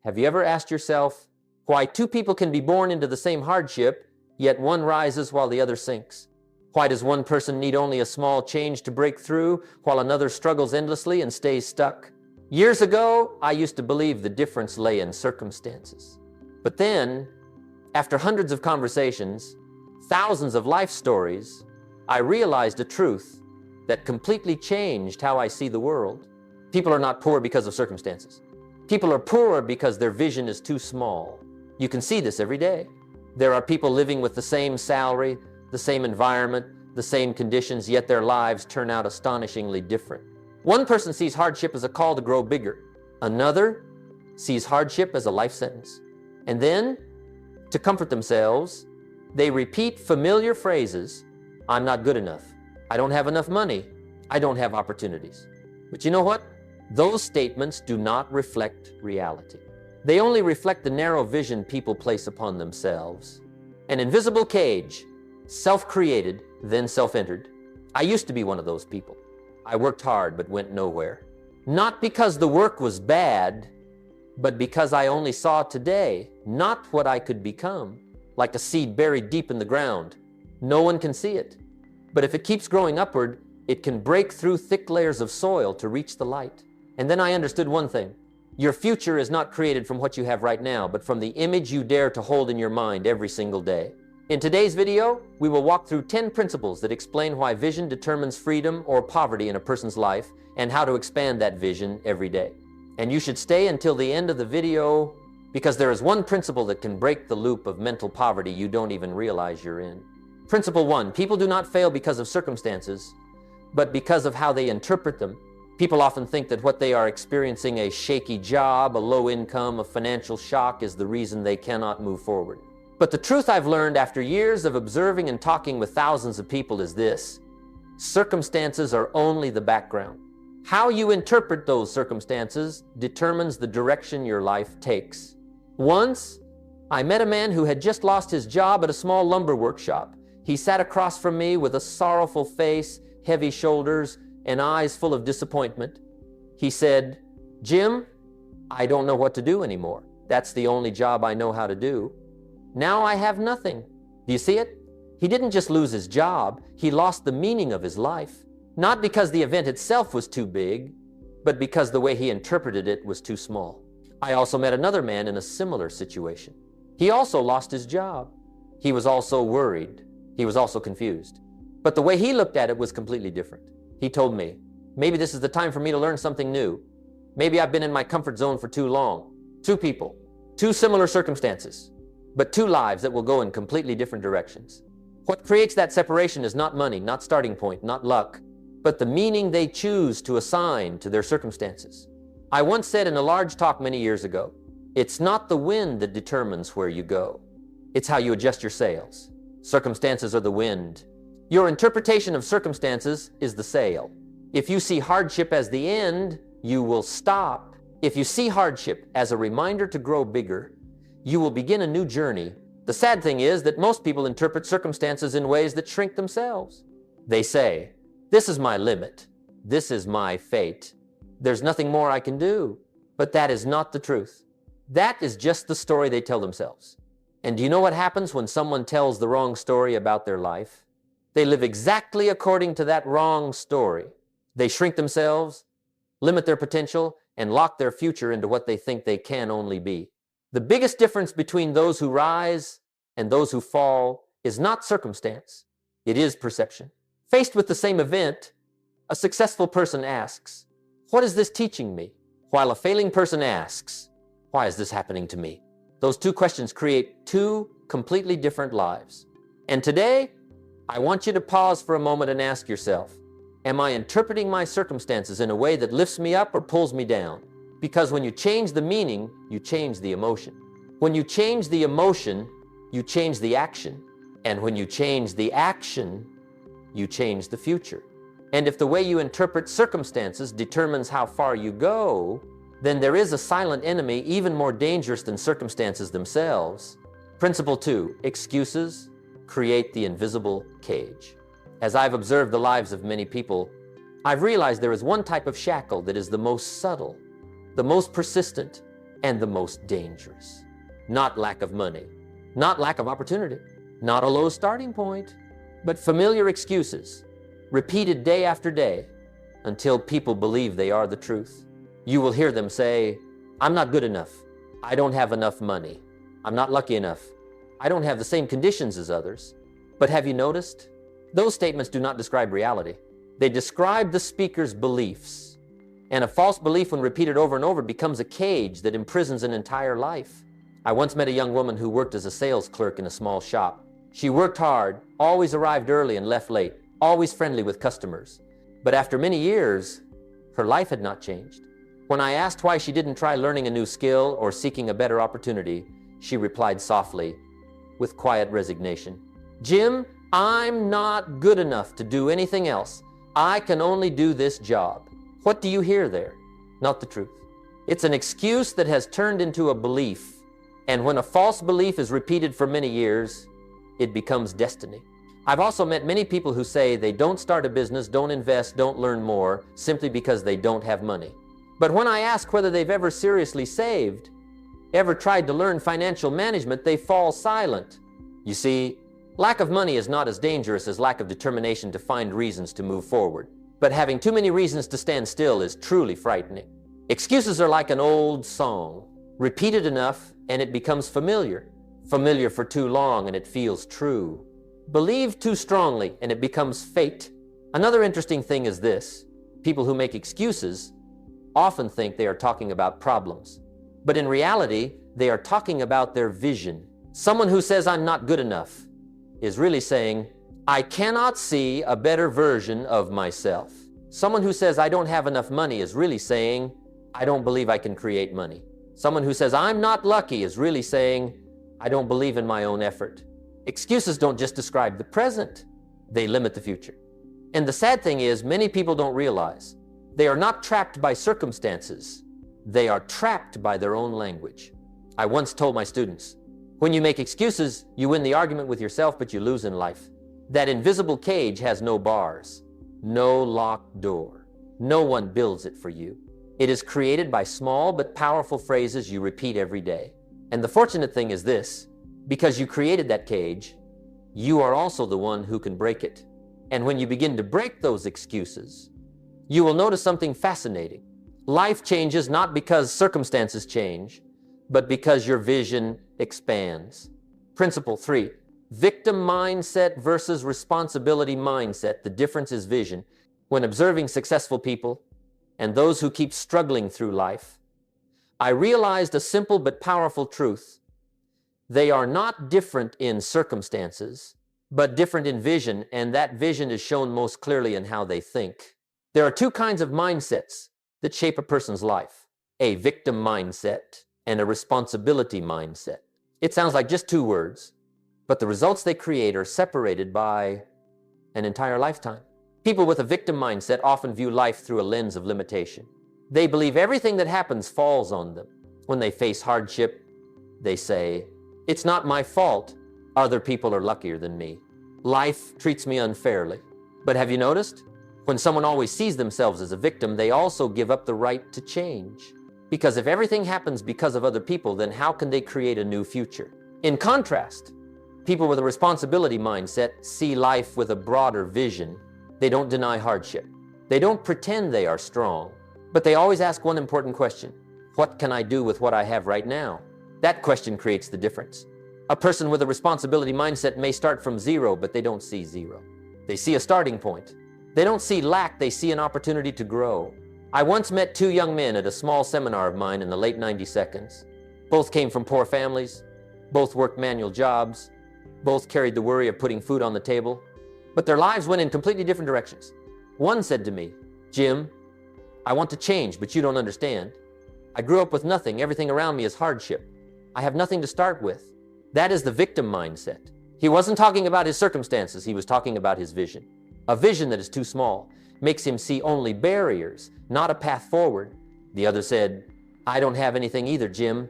Have you ever asked yourself why two people can be born into the same hardship, yet one rises while the other sinks? Why does one person need only a small change to break through, while another struggles endlessly and stays stuck? Years ago, I used to believe the difference lay in circumstances. But then, after hundreds of conversations, thousands of life stories, I realized a truth that completely changed how I see the world. People are not poor because of circumstances. People are poor because their vision is too small. You can see this every day. There are people living with the same salary, the same environment, the same conditions, yet their lives turn out astonishingly different. One person sees hardship as a call to grow bigger. Another sees hardship as a life sentence. And then, to comfort themselves, they repeat familiar phrases. I'm not good enough. I don't have enough money. I don't have opportunities. But you know what? Those statements do not reflect reality. They only reflect the narrow vision people place upon themselves. An invisible cage, self-created, then self-entered. I used to be one of those people. I worked hard but went nowhere. Not because the work was bad, but because I only saw today, not what I could become. Like a seed buried deep in the ground. No one can see it. But if it keeps growing upward, it can break through thick layers of soil to reach the light. And then I understood one thing. Your future is not created from what you have right now, but from the image you dare to hold in your mind every single day. In today's video, we will walk through 10 principles that explain why vision determines freedom or poverty in a person's life and how to expand that vision every day. And you should stay until the end of the video because there is one principle that can break the loop of mental poverty you don't even realize you're in. Principle 1, people do not fail because of circumstances, but because of how they interpret them. People often think that what they are experiencing, a shaky job, a low income, a financial shock, is the reason they cannot move forward. But the truth I've learned after years of observing and talking with thousands of people is this: circumstances are only the background. How you interpret those circumstances determines the direction your life takes. Once, I met a man who had just lost his job at a small lumber workshop. He sat across from me with a sorrowful face, heavy shoulders, and eyes full of disappointment. He said, "Jim, I don't know what to do anymore. That's the only job I know how to do. Now I have nothing." Do you see it? He didn't just lose his job, he lost the meaning of his life. Not because the event itself was too big, but because the way he interpreted it was too small. I also met another man in a similar situation. He also lost his job. He was also worried. He was also confused. But the way he looked at it was completely different. He told me, maybe this is the time for me to learn something new. Maybe I've been in my comfort zone for too long. Two people, two similar circumstances, but two lives that will go in completely different directions. What creates that separation is not money, not starting point, not luck, but the meaning they choose to assign to their circumstances. I once said in a large talk many years ago, it's not the wind that determines where you go. It's how you adjust your sails. Circumstances are the wind. Your interpretation of circumstances is the sail. If you see hardship as the end, you will stop. If you see hardship as a reminder to grow bigger, you will begin a new journey. The sad thing is that most people interpret circumstances in ways that shrink themselves. They say, "This is my limit. This is my fate. There's nothing more I can do." But that is not the truth. That is just the story they tell themselves. And do you know what happens when someone tells the wrong story about their life? They live exactly according to that wrong story. They shrink themselves, limit their potential, and lock their future into what they think they can only be. The biggest difference between those who rise and those who fall is not circumstance. It is perception. Faced with the same event, a successful person asks, "What is this teaching me?" While a failing person asks, "Why is this happening to me?" Those two questions create two completely different lives. And today, I want you to pause for a moment and ask yourself, am I interpreting my circumstances in a way that lifts me up or pulls me down? Because when you change the meaning, you change the emotion. When you change the emotion, you change the action. And when you change the action, you change the future. And if the way you interpret circumstances determines how far you go, then there is a silent enemy even more dangerous than circumstances themselves. Principle 2, excuses create the invisible cage. As I've observed the lives of many people, I've realized there is one type of shackle that is the most subtle, the most persistent, and the most dangerous. Not lack of money, not lack of opportunity, not a low starting point, but familiar excuses, repeated day after day, until people believe they are the truth. You will hear them say, I'm not good enough. I don't have enough money. I'm not lucky enough. I don't have the same conditions as others. But have you noticed? Those statements do not describe reality. They describe the speaker's beliefs. And a false belief, when repeated over and over, becomes a cage that imprisons an entire life. I once met a young woman who worked as a sales clerk in a small shop. She worked hard, always arrived early and left late, always friendly with customers. But after many years, her life had not changed. When I asked why she didn't try learning a new skill or seeking a better opportunity, she replied softly, with quiet resignation, Jim, I'm not good enough to do anything else. I can only do this job. What do you hear there? Not the truth. It's an excuse that has turned into a belief. And when a false belief is repeated for many years, it becomes destiny. I've also met many people who say they don't start a business, don't invest, don't learn more, simply because they don't have money. But when I ask whether they've ever seriously saved, ever tried to learn financial management, they fall silent. You see, lack of money is not as dangerous as lack of determination to find reasons to move forward. But having too many reasons to stand still is truly frightening. Excuses are like an old song. Repeated enough and it becomes familiar. Familiar for too long and it feels true. Believed too strongly and it becomes fate. Another interesting thing is this. People who make excuses often think they are talking about problems. But in reality, they are talking about their vision. Someone who says, I'm not good enough, is really saying, I cannot see a better version of myself. Someone who says, I don't have enough money, is really saying, I don't believe I can create money. Someone who says, I'm not lucky, is really saying, I don't believe in my own effort. Excuses don't just describe the present, they limit the future. And the sad thing is, many people don't realize they are not trapped by circumstances. They are trapped by their own language. I once told my students, when you make excuses, you win the argument with yourself, but you lose in life. That invisible cage has no bars, no locked door. No one builds it for you. It is created by small but powerful phrases you repeat every day. And the fortunate thing is this, because you created that cage, you are also the one who can break it. And when you begin to break those excuses, you will notice something fascinating. Life changes not because circumstances change, but because your vision expands. Principle 3, victim mindset versus responsibility mindset. The difference is vision. When observing successful people and those who keep struggling through life, I realized a simple but powerful truth. They are not different in circumstances, but different in vision, and that vision is shown most clearly in how they think. There are two kinds of mindsets that shape a person's life, a victim mindset and a responsibility mindset. It sounds like just two words, but the results they create are separated by an entire lifetime. People with a victim mindset often view life through a lens of limitation. They believe everything that happens falls on them. When they face hardship, they say, it's not my fault. Other people are luckier than me. Life treats me unfairly. But have you noticed? When someone always sees themselves as a victim, they also give up the right to change. Because if everything happens because of other people, then how can they create a new future? In contrast, people with a responsibility mindset see life with a broader vision. They don't deny hardship. They don't pretend they are strong, but they always ask one important question. What can I do with what I have right now? That question creates the difference. A person with a responsibility mindset may start from zero, but they don't see zero. They see a starting point. They don't see lack, they see an opportunity to grow. I once met two young men at a small seminar of mine in the late 90 seconds. Both came from poor families. Both worked manual jobs. Both carried the worry of putting food on the table. But their lives went in completely different directions. One said to me, Jim, I want to change, but you don't understand. I grew up with nothing. Everything around me is hardship. I have nothing to start with. That is the victim mindset. He wasn't talking about his circumstances. He was talking about his vision. A vision that is too small makes him see only barriers, not a path forward. The other said, I don't have anything either, Jim,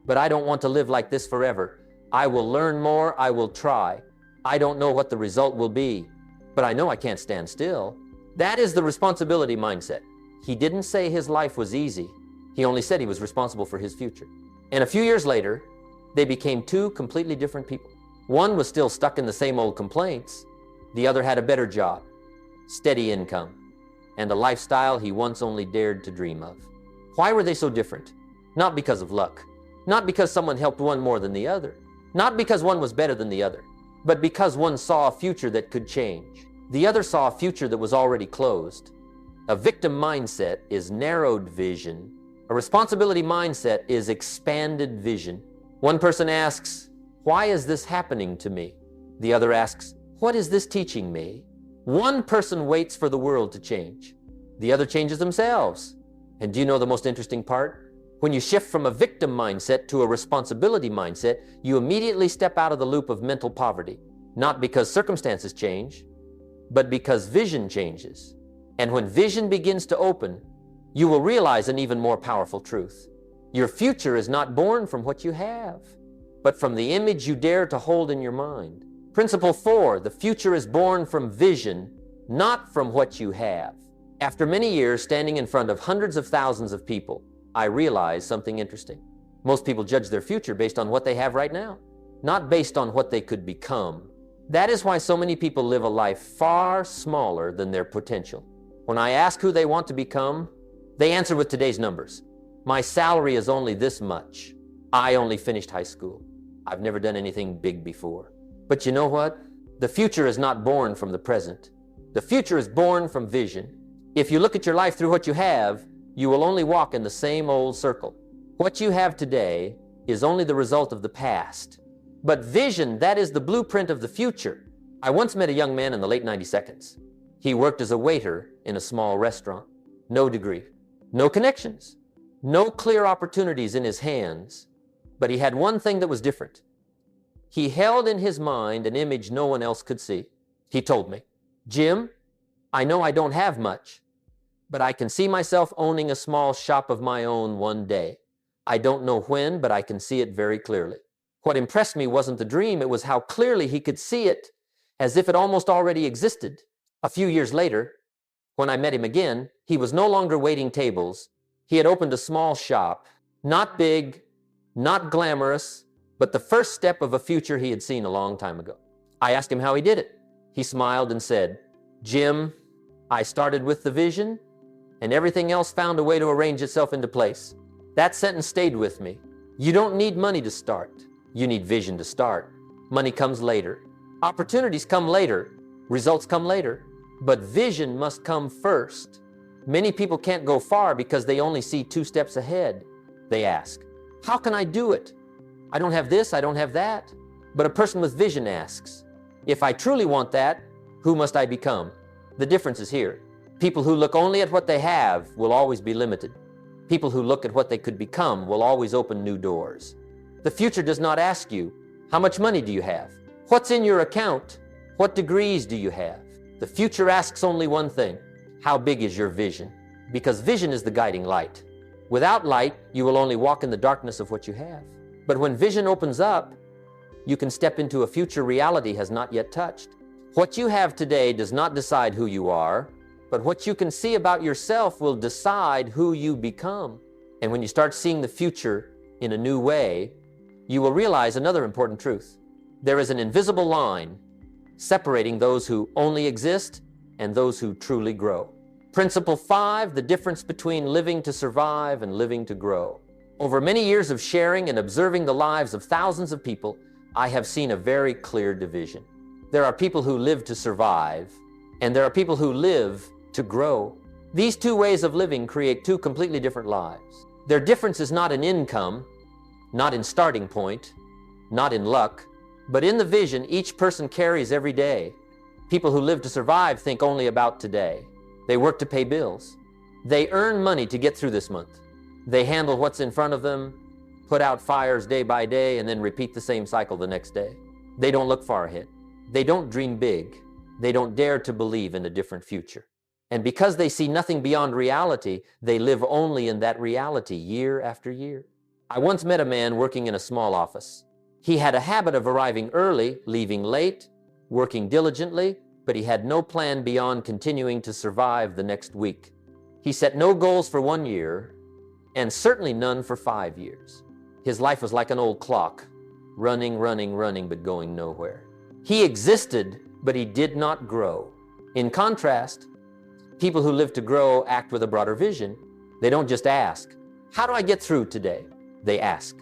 but I don't want to live like this forever. I will learn more. I will try. I don't know what the result will be, but I know I can't stand still. That is the responsibility mindset. He didn't say his life was easy. He only said he was responsible for his future. And a few years later, they became two completely different people. One was still stuck in the same old complaints. The other had a better job, steady income, and a lifestyle he once only dared to dream of. Why were they so different? Not because of luck, not because someone helped one more than the other, not because one was better than the other, but because one saw a future that could change. The other saw a future that was already closed. A victim mindset is narrowed vision. A responsibility mindset is expanded vision. One person asks, "Why is this happening to me?" The other asks, "What is this teaching me?" One person waits for the world to change. The other changes themselves. And do you know the most interesting part? When you shift from a victim mindset to a responsibility mindset, you immediately step out of the loop of mental poverty, not because circumstances change, but because vision changes. And when vision begins to open, you will realize an even more powerful truth. Your future is not born from what you have, but from the image you dare to hold in your mind. Principle 4, the future is born from vision, not from what you have. After many years standing in front of hundreds of thousands of people, I realized something interesting. Most people judge their future based on what they have right now, not based on what they could become. That is why so many people live a life far smaller than their potential. When I ask who they want to become, they answer with today's numbers. My salary is only this much. I only finished high school. I've never done anything big before. But you know what? The future is not born from the present. The future is born from vision. If you look at your life through what you have, you will only walk in the same old circle. What you have today is only the result of the past. But vision, that is the blueprint of the future. I once met a young man in the late 92nds. He worked as a waiter in a small restaurant. No degree, no connections, no clear opportunities in his hands. But he had one thing that was different. He held in his mind an image no one else could see. He told me, "Jim, I know I don't have much, but I can see myself owning a small shop of my own one day. I don't know when, but I can see it very clearly." What impressed me wasn't the dream, it was how clearly he could see it, as if it almost already existed. A few years later, when I met him again, he was no longer waiting tables. He had opened a small shop, not big, not glamorous, but the first step of a future he had seen a long time ago. I asked him how he did it. He smiled and said, "Jim, I started with the vision, and everything else found a way to arrange itself into place." That sentence stayed with me. You don't need money to start. You need vision to start. Money comes later. Opportunities come later. Results come later. But vision must come first. Many people can't go far because they only see 2 steps ahead. They ask, "How can I do it? I don't have this, I don't have that." But a person with vision asks, "If I truly want that, who must I become?" The difference is here. People who look only at what they have will always be limited. People who look at what they could become will always open new doors. The future does not ask you, "How much money do you have? What's in your account? What degrees do you have?" The future asks only one thing: how big is your vision? Because vision is the guiding light. Without light, you will only walk in the darkness of what you have. But when vision opens up, you can step into a future reality has not yet touched. What you have today does not decide who you are, but what you can see about yourself will decide who you become. And when you start seeing the future in a new way, you will realize another important truth. There is an invisible line separating those who only exist and those who truly grow. Principle 5, the difference between living to survive and living to grow. Over many years of sharing and observing the lives of thousands of people, I have seen a very clear division. There are people who live to survive, and there are people who live to grow. These 2 ways of living create 2 completely different lives. Their difference is not in income, not in starting point, not in luck, but in the vision each person carries every day. People who live to survive think only about today. They work to pay bills. They earn money to get through this month. They handle what's in front of them, put out fires day by day, and then repeat the same cycle the next day. They don't look far ahead. They don't dream big. They don't dare to believe in a different future. And because they see nothing beyond reality, they live only in that reality year after year. I once met a man working in a small office. He had a habit of arriving early, leaving late, working diligently, but he had no plan beyond continuing to survive the next week. He set no goals for 1 year, and certainly none for 5 years. His life was like an old clock, running, but going nowhere. He existed, but he did not grow. In contrast, people who live to grow act with a broader vision. They don't just ask, how do I get through today? They ask,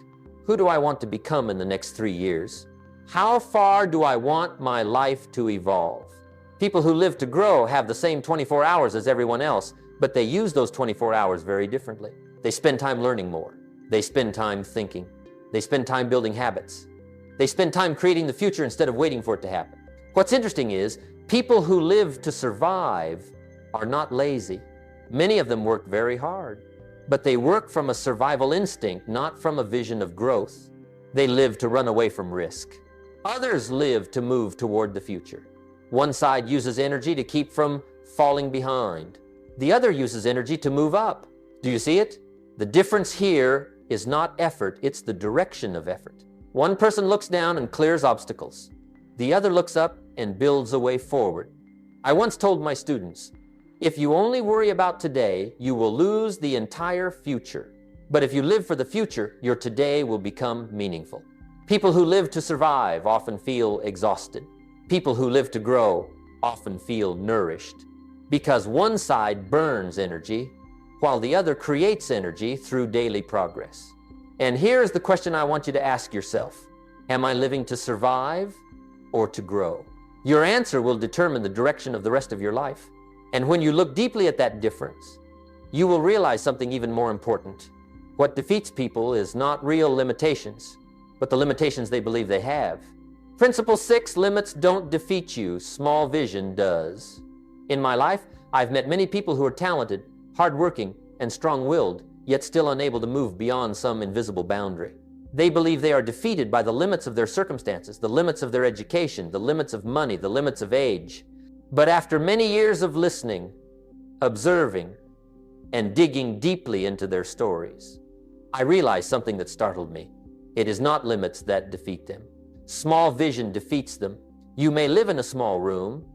who do I want to become in the next 3 years? How far do I want my life to evolve? People who live to grow have the same 24 hours as everyone else, but they use those 24 hours very differently. They spend time learning more. They spend time thinking. They spend time building habits. They spend time creating the future instead of waiting for it to happen. What's interesting is, people who live to survive are not lazy. Many of them work very hard, but they work from a survival instinct, not from a vision of growth. They live to run away from risk. Others live to move toward the future. One side uses energy to keep from falling behind. The other uses energy to move up. Do you see it? The difference here is not effort, it's the direction of effort. One person looks down and clears obstacles. The other looks up and builds a way forward. I once told my students, if you only worry about today, you will lose the entire future. But if you live for the future, your today will become meaningful. People who live to survive often feel exhausted. People who live to grow often feel nourished, because one side burns energy while the other creates energy through daily progress. And here's the question I want you to ask yourself. Am I living to survive or to grow? Your answer will determine the direction of the rest of your life. And when you look deeply at that difference, you will realize something even more important. What defeats people is not real limitations, but the limitations they believe they have. Principle 6, limits don't defeat you, small vision does. In my life, I've met many people who are talented, hardworking, and strong-willed, yet still unable to move beyond some invisible boundary. They believe they are defeated by the limits of their circumstances, the limits of their education, the limits of money, the limits of age. But after many years of listening, observing, and digging deeply into their stories, I realized something that startled me. It is not limits that defeat them. Small vision defeats them. You may live in a small room,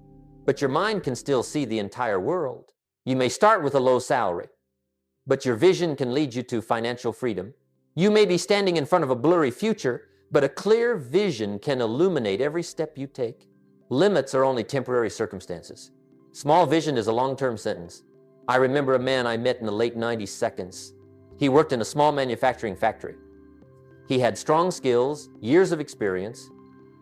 but your mind can still see the entire world. You may start with a low salary, but your vision can lead you to financial freedom. You may be standing in front of a blurry future, but a clear vision can illuminate every step you take. Limits are only temporary circumstances. Small vision is a long-term sentence. I remember a man I met in the late 90s seconds. He worked in a small manufacturing factory. He had strong skills, years of experience,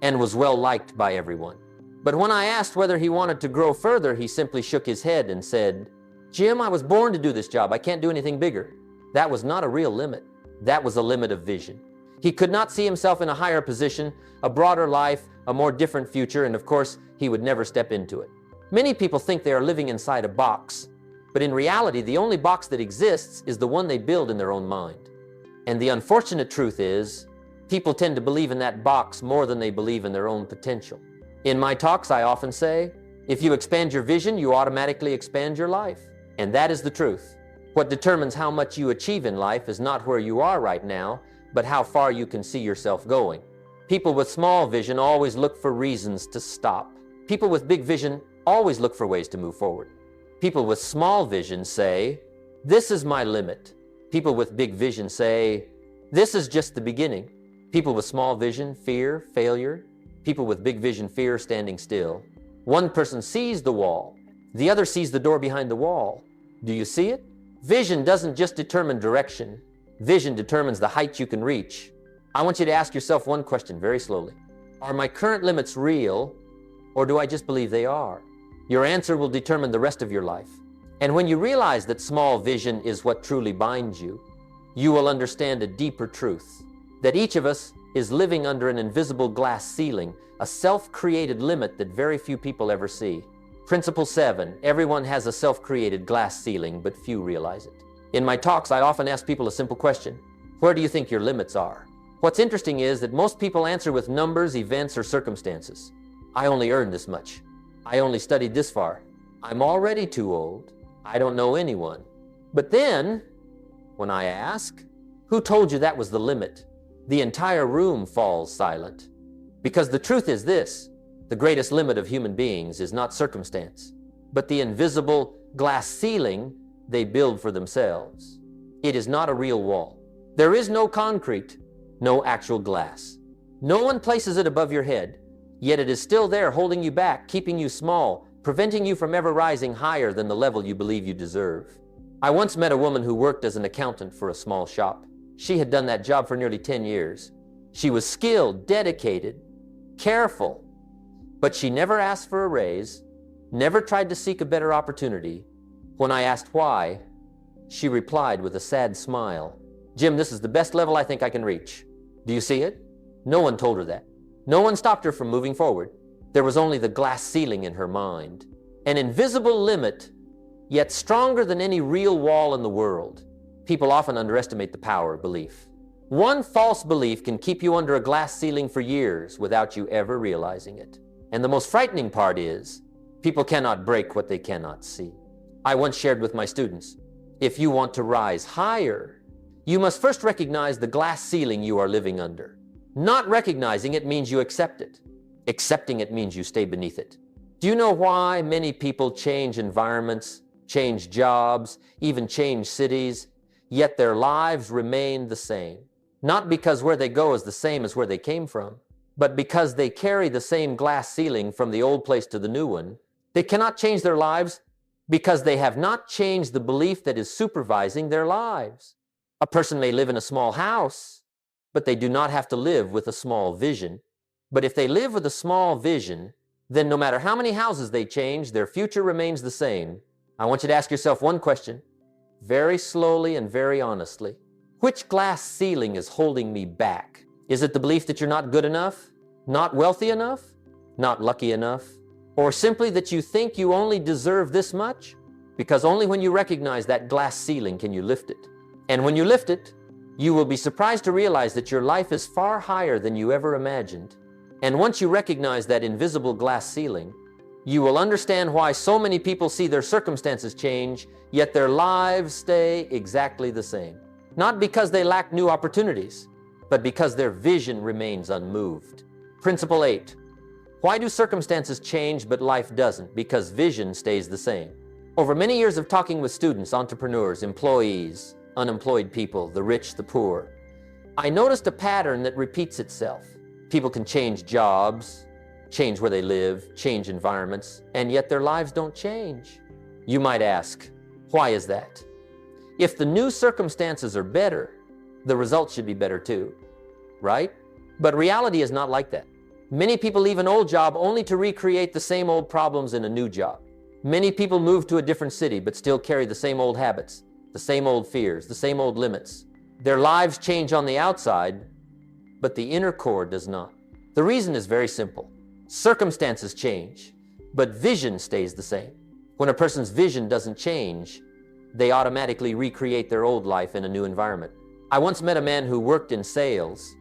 and was well liked by everyone. But when I asked whether he wanted to grow further, he simply shook his head and said, "Jim, I was born to do this job. I can't do anything bigger." That was not a real limit. That was a limit of vision. He could not see himself in a higher position, a broader life, a more different future, and of course, he would never step into it. Many people think they are living inside a box, but in reality, the only box that exists is the one they build in their own mind. And the unfortunate truth is, people tend to believe in that box more than they believe in their own potential. In my talks, I often say, if you expand your vision, you automatically expand your life. And that is the truth. What determines how much you achieve in life is not where you are right now, but how far you can see yourself going. People with small vision always look for reasons to stop. People with big vision always look for ways to move forward. People with small vision say, "This is my limit." People with big vision say, "This is just the beginning." People with small vision fear failure. People with big vision fear standing still. One person sees the wall. The other sees the door behind the wall. Do you see it? Vision doesn't just determine direction. Vision determines the height you can reach. I want you to ask yourself one question very slowly. Are my current limits real, or do I just believe they are? Your answer will determine the rest of your life. And when you realize that small vision is what truly binds you, you will understand a deeper truth, that each of us is living under an invisible glass ceiling, a self-created limit that very few people ever see. Principle 7, everyone has a self-created glass ceiling, but few realize it. In my talks, I often ask people a simple question. Where do you think your limits are? What's interesting is that most people answer with numbers, events, or circumstances. I only earned this much. I only studied this far. I'm already too old. I don't know anyone. But then, when I ask, who told you that was the limit? The entire room falls silent. Because the truth is this, the greatest limit of human beings is not circumstance, but the invisible glass ceiling they build for themselves. It is not a real wall. There is no concrete, no actual glass. No one places it above your head, yet it is still there holding you back, keeping you small, preventing you from ever rising higher than the level you believe you deserve. I once met a woman who worked as an accountant for a small shop. She had done that job for nearly 10 years. She was skilled, dedicated, careful, but she never asked for a raise, never tried to seek a better opportunity. When I asked why, she replied with a sad smile, "Jim, this is the best level I think I can reach. Do you see it?" No one told her that. No one stopped her from moving forward. There was only the glass ceiling in her mind, an invisible limit, yet stronger than any real wall in the world. People often underestimate the power of belief. One false belief can keep you under a glass ceiling for years without you ever realizing it. And the most frightening part is, people cannot break what they cannot see. I once shared with my students, if you want to rise higher, you must first recognize the glass ceiling you are living under. Not recognizing it means you accept it. Accepting it means you stay beneath it. Do you know why many people change environments, change jobs, even change cities, yet their lives remain the same? Not because where they go is the same as where they came from, but because they carry the same glass ceiling from the old place to the new one. They cannot change their lives because they have not changed the belief that is supervising their lives. A person may live in a small house, but they do not have to live with a small vision. But if they live with a small vision, then no matter how many houses they change, their future remains the same. I want you to ask yourself one question, very slowly and very honestly. Which glass ceiling is holding me back? Is it the belief that you're not good enough, not wealthy enough, not lucky enough, or simply that you think you only deserve this much? Because only when you recognize that glass ceiling can you lift it. And when you lift it, you will be surprised to realize that your life is far higher than you ever imagined. And once you recognize that invisible glass ceiling, you will understand why so many people see their circumstances change, yet their lives stay exactly the same. Not because they lack new opportunities, but because their vision remains unmoved. Principle 8. Why do circumstances change but life doesn't? Because vision stays the same. Over many years of talking with students, entrepreneurs, employees, unemployed people, the rich, the poor, I noticed a pattern that repeats itself. People can change jobs, change where they live, change environments, and yet their lives don't change. You might ask, why is that? If the new circumstances are better, the results should be better too, right? But reality is not like that. Many people leave an old job only to recreate the same old problems in a new job. Many people move to a different city but still carry the same old habits, the same old fears, the same old limits. Their lives change on the outside, but the inner core does not. The reason is very simple. Circumstances change, but vision stays the same. When a person's vision doesn't change, they automatically recreate their old life in a new environment. I once met a man who worked in sales.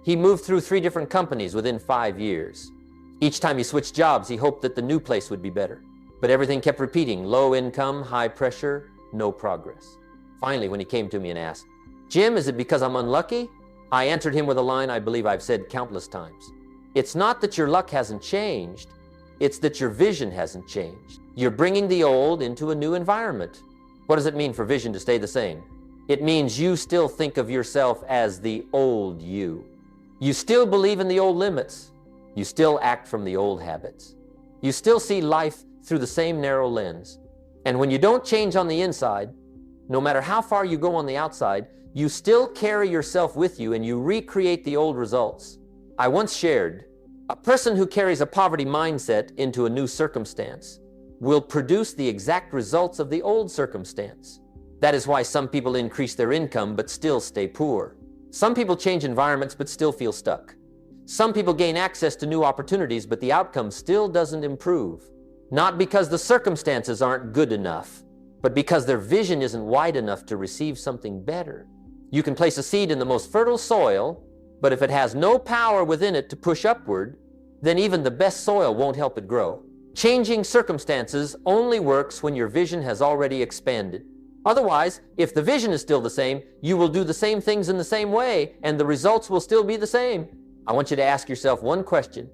He moved through 3 different companies within 5 years. Each time he switched jobs, he hoped that the new place would be better. But everything kept repeating, low income, high pressure, no progress. Finally, when he came to me and asked, "Jim, is it because I'm unlucky?" I answered him with a line I believe I've said countless times. It's not that your luck hasn't changed, it's that your vision hasn't changed. You're bringing the old into a new environment. What does it mean for vision to stay the same? It means you still think of yourself as the old you. You still believe in the old limits. You still act from the old habits. You still see life through the same narrow lens. And when you don't change on the inside, no matter how far you go on the outside, you still carry yourself with you and you recreate the old results. I once shared, a person who carries a poverty mindset into a new circumstance will produce the exact results of the old circumstance. That is why some people increase their income but still stay poor. Some people change environments but still feel stuck. Some people gain access to new opportunities but the outcome still doesn't improve. Not because the circumstances aren't good enough, but because their vision isn't wide enough to receive something better. You can place a seed in the most fertile soil, but if it has no power within it to push upward, then even the best soil won't help it grow. Changing circumstances only works when your vision has already expanded. Otherwise, if the vision is still the same, you will do the same things in the same way, and the results will still be the same. I want you to ask yourself one question,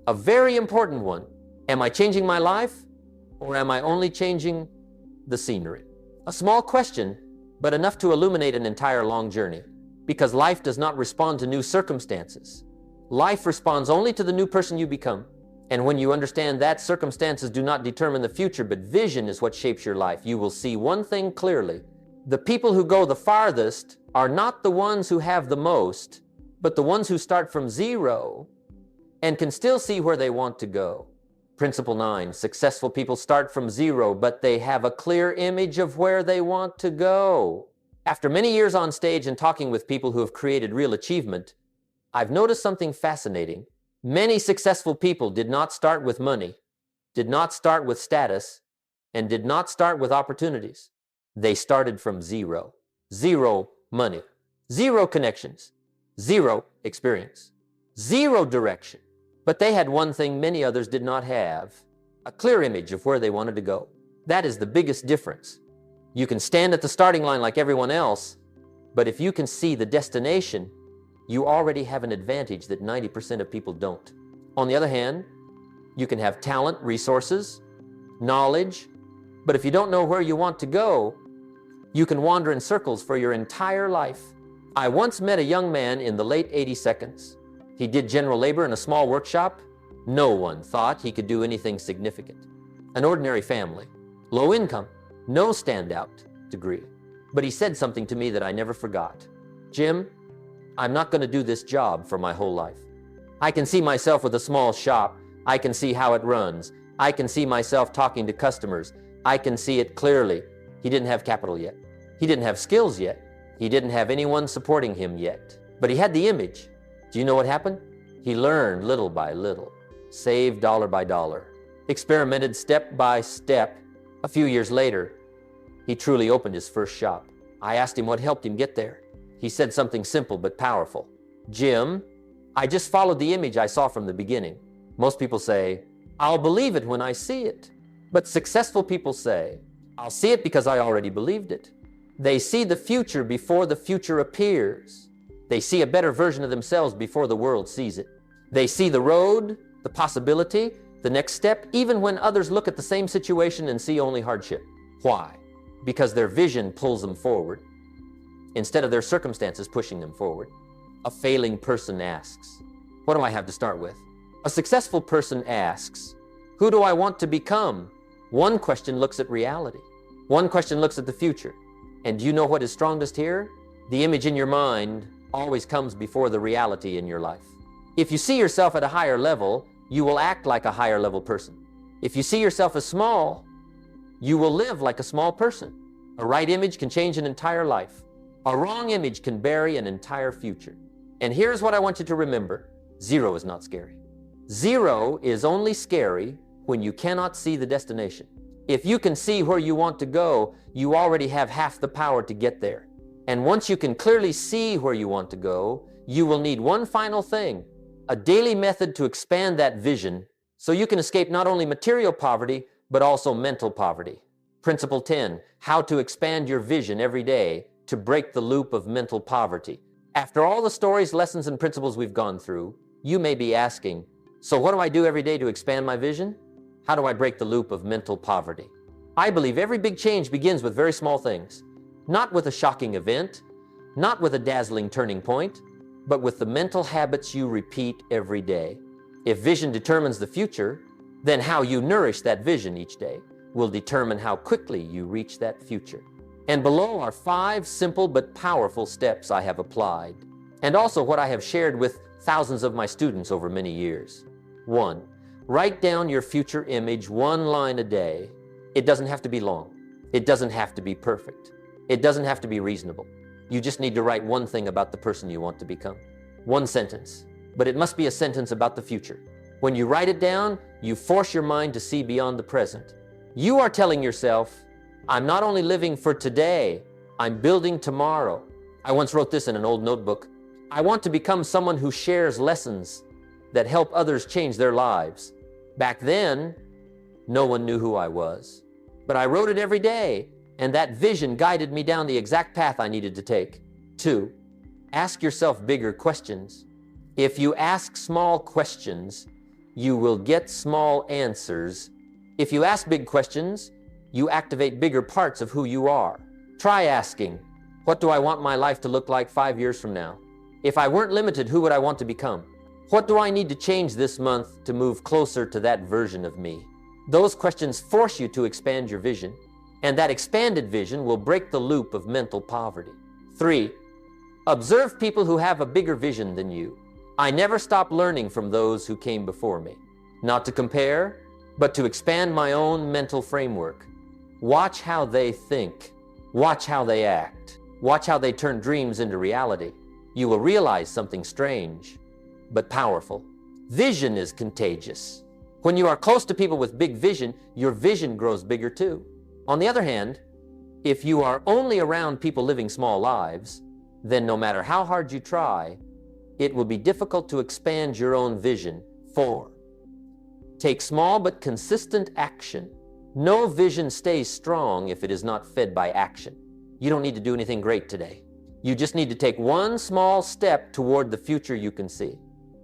a very important one. Am I changing my life, or am I only changing the scenery? A small question, but enough to illuminate an entire long journey. Because life does not respond to new circumstances. Life responds only to the new person you become. And when you understand that circumstances do not determine the future, but vision is what shapes your life, you will see one thing clearly. The people who go the farthest are not the ones who have the most, but the ones who start from zero and can still see where they want to go. Principle 9, successful people start from zero, but they have a clear image of where they want to go. After many years on stage and talking with people who have created real achievement, I've noticed something fascinating. Many successful people did not start with money, did not start with status, and did not start with opportunities. They started from zero. Zero money, zero connections, zero experience, zero direction. But they had one thing many others did not have, a clear image of where they wanted to go. That is the biggest difference. You can stand at the starting line like everyone else, but if you can see the destination, you already have an advantage that 90% of people don't. On the other hand, you can have talent, resources, knowledge, but if you don't know where you want to go, you can wander in circles for your entire life. I once met a young man in the late 82nd. He did general labor in a small workshop. No one thought he could do anything significant. An ordinary family, low income, no standout degree. But he said something to me that I never forgot. Jim, I'm not going to do this job for my whole life. I can see myself with a small shop. I can see how it runs. I can see myself talking to customers. I can see it clearly. He didn't have capital yet. He didn't have skills yet. He didn't have anyone supporting him yet. But he had the image. Do you know what happened? He learned little by little, saved dollar by dollar, experimented step by step. A few years later, he truly opened his first shop. I asked him what helped him get there. He said something simple but powerful. Jim, I just followed the image I saw from the beginning. Most people say, I'll believe it when I see it. But successful people say, I'll see it because I already believed it. They see the future before the future appears. They see a better version of themselves before the world sees it. They see the road, the possibility, the next step, even when others look at the same situation and see only hardship. Why? Because their vision pulls them forward, instead of their circumstances pushing them forward. A failing person asks, what do I have to start with? A successful person asks, who do I want to become? One question looks at reality. One question looks at the future. And do you know what is strongest here? The image in your mind always comes before the reality in your life. If you see yourself at a higher level, you will act like a higher level person. If you see yourself as small, you will live like a small person. A right image can change an entire life. A wrong image can bury an entire future. And here's what I want you to remember. Zero is not scary. Zero is only scary when you cannot see the destination. If you can see where you want to go, you already have half the power to get there. And once you can clearly see where you want to go, you will need one final thing, a daily method to expand that vision so you can escape not only material poverty, but also mental poverty. Principle 10, how to expand your vision every day to break the loop of mental poverty. After all the stories, lessons, and principles we've gone through, you may be asking, so what do I do every day to expand my vision? How do I break the loop of mental poverty? I believe every big change begins with very small things. Not with a shocking event, not with a dazzling turning point, but with the mental habits you repeat every day. If vision determines the future, then how you nourish that vision each day will determine how quickly you reach that future. And below are 5 simple but powerful steps I have applied, and also what I have shared with thousands of my students over many years. 1. Write down your future image 1 line a day. It doesn't have to be long. It doesn't have to be perfect. It doesn't have to be reasonable. You just need to write one thing about the person you want to become. 1 sentence, but it must be a sentence about the future. When you write it down, you force your mind to see beyond the present. You are telling yourself, I'm not only living for today, I'm building tomorrow. I once wrote this in an old notebook. I want to become someone who shares lessons that help others change their lives. Back then, no one knew who I was. But I wrote it every day, and that vision guided me down the exact path I needed to take. 2, ask yourself bigger questions. If you ask small questions, you will get small answers. If you ask big questions, you activate bigger parts of who you are. Try asking, What do I want my life to look like 5 years from now? If I weren't limited, who would I want to become? What do I need to change this month to move closer to that version of me? Those questions force you to expand your vision, and that expanded vision will break the loop of mental poverty. 3. Observe people who have a bigger vision than you. I never stop learning from those who came before me. Not to compare, but to expand my own mental framework. Watch how they think. Watch how they act. Watch how they turn dreams into reality. You will realize something strange, but powerful. Vision is contagious. When you are close to people with big vision, your vision grows bigger too. On the other hand, if you are only around people living small lives, then no matter how hard you try, it will be difficult to expand your own vision. 4. Take small but consistent action. No vision stays strong if it is not fed by action. You don't need to do anything great today. You just need to take one small step toward the future you can see.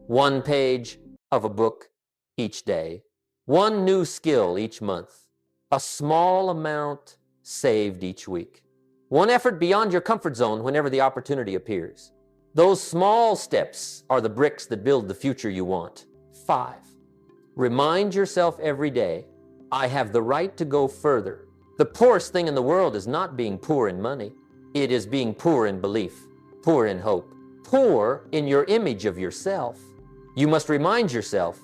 1 page of a book each day. 1 new skill each month. A small amount saved each week. 1 effort beyond your comfort zone whenever the opportunity appears. Those small steps are the bricks that build the future you want. 5. Remind yourself every day, I have the right to go further. The poorest thing in the world is not being poor in money. It is being poor in belief, poor in hope, poor in your image of yourself. You must remind yourself,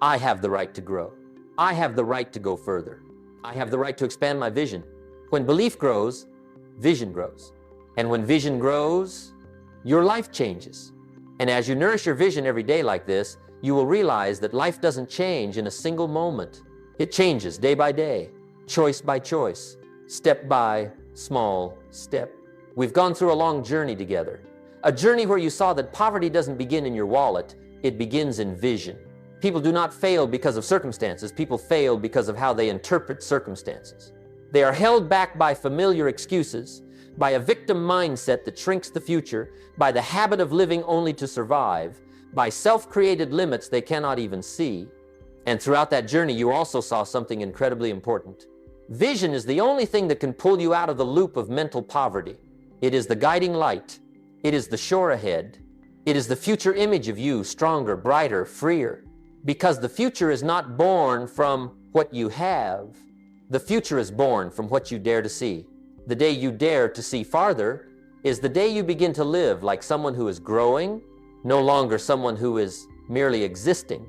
I have the right to grow. I have the right to go further. I have the right to expand my vision. When belief grows, vision grows. And when vision grows, your life changes. And as you nourish your vision every day like this, you will realize that life doesn't change in a single moment. It changes day by day, choice by choice, step by small step. We've gone through a long journey together. A journey where you saw that poverty doesn't begin in your wallet, it begins in vision. People do not fail because of circumstances. People fail because of how they interpret circumstances. They are held back by familiar excuses, by a victim mindset that shrinks the future, by the habit of living only to survive, by self-created limits they cannot even see. And throughout that journey, you also saw something incredibly important. Vision is the only thing that can pull you out of the loop of mental poverty. It is the guiding light. It is the shore ahead. It is the future image of you, stronger, brighter, freer. Because the future is not born from what you have. The future is born from what you dare to see. The day you dare to see farther is the day you begin to live like someone who is growing, no longer someone who is merely existing.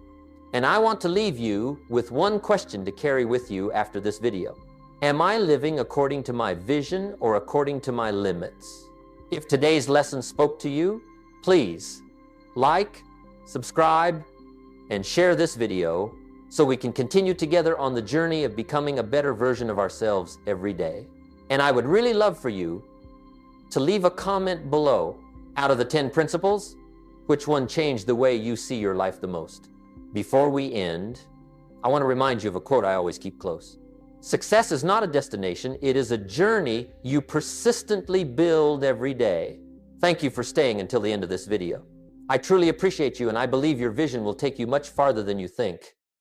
And I want to leave you with one question to carry with you after this video. Am I living according to my vision or according to my limits? If today's lesson spoke to you, please like, subscribe, and share this video so we can continue together on the journey of becoming a better version of ourselves every day. And I would really love for you to leave a comment below. Out of the 10 principles, which one changed the way you see your life the most? Before we end, I want to remind you of a quote I always keep close. Success is not a destination, it is a journey you persistently build every day. Thank you for staying until the end of this video. I truly appreciate you, and I believe your vision will take you much farther than you think.